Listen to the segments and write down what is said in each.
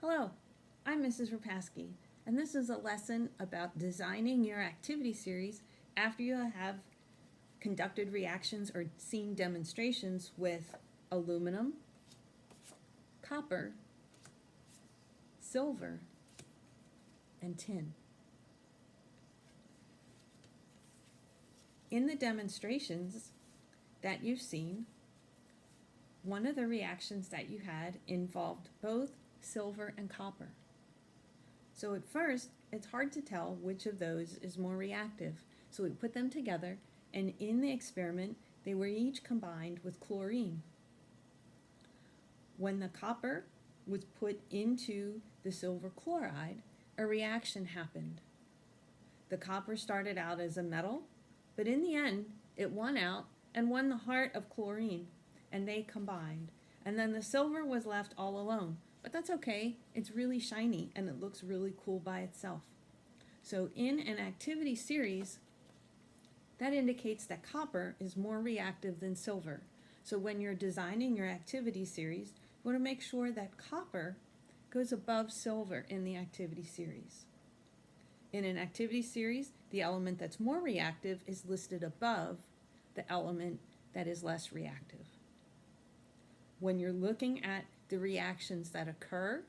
Hello, I'm Mrs. Repasky, and this is a lesson about designing your activity series after you have conducted reactions or seen demonstrations with aluminum, copper, silver, and tin. In the demonstrations that you've seen, one of the reactions that you had involved both silver and copper. So at first, it's hard to tell which of those is more reactive. So we put them together, and in the experiment, they were each combined with chlorine. When the copper was put into the silver chloride, a reaction happened. The copper started out as a metal, but in the end, it won out and won the heart of chlorine, and they combined. And then the silver was left all alone. But that's okay, it's really shiny and it looks really cool by itself. So in an activity series, that indicates that copper is more reactive than silver. So when you're designing your activity series, you want to make sure that copper goes above silver in the activity series. In an activity series, the element that's more reactive is listed above the element that is less reactive. When you're looking at the reactions that occur,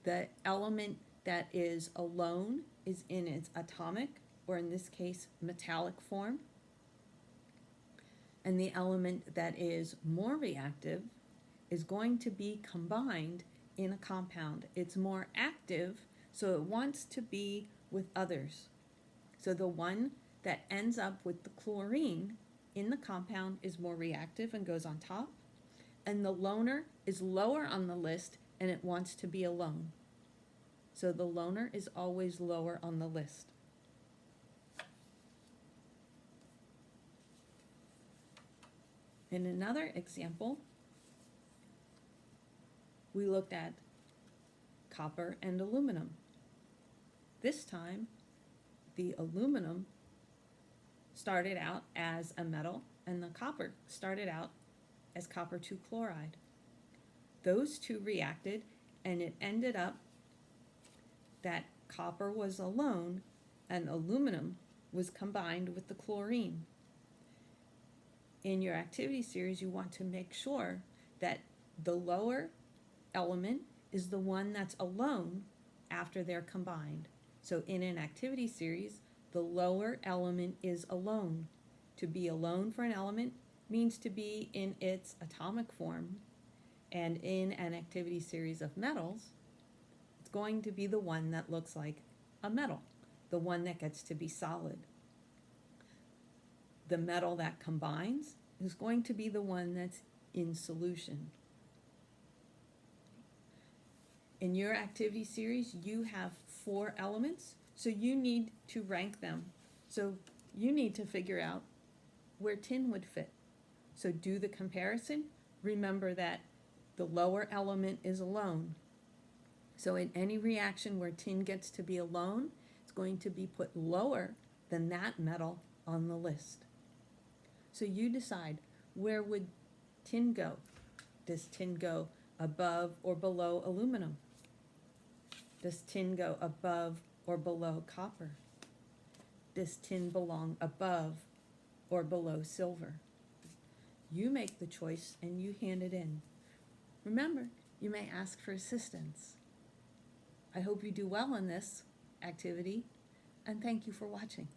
the element that is alone is in its atomic, or in this case, metallic form. And the element that is more reactive is going to be combined in a compound. It's more active, so it wants to be with others. So the one that ends up with the chlorine in the compound is more reactive and goes on top. And the loner is lower on the list and it wants to be alone. So the loner is always lower on the list. In another example, we looked at copper and aluminum. This time, the aluminum started out as a metal and the copper started out as copper 2 chloride. Those two reacted and it ended up that copper was alone and aluminum was combined with the chlorine. In your activity series, you want to make sure that the lower element is the one that's alone after they're combined. So in an activity series, the lower element is alone. To be alone for an element means to be in its atomic form, and in an activity series of metals, it's going to be the one that looks like a metal, the one that gets to be solid. The metal that combines is going to be the one that's in solution. In your activity series, you have 4 elements, so you need to rank them. So you need to figure out where tin would fit. So do the comparison. Remember that the lower element is alone. So in any reaction where tin gets to be alone, it's going to be put lower than that metal on the list. So you decide, where would tin go? Does tin go above or below aluminum? Does tin go above or below copper? Does tin belong above or below silver? You make the choice and you hand it in. Remember, you may ask for assistance. I hope you do well in this activity, and thank you for watching.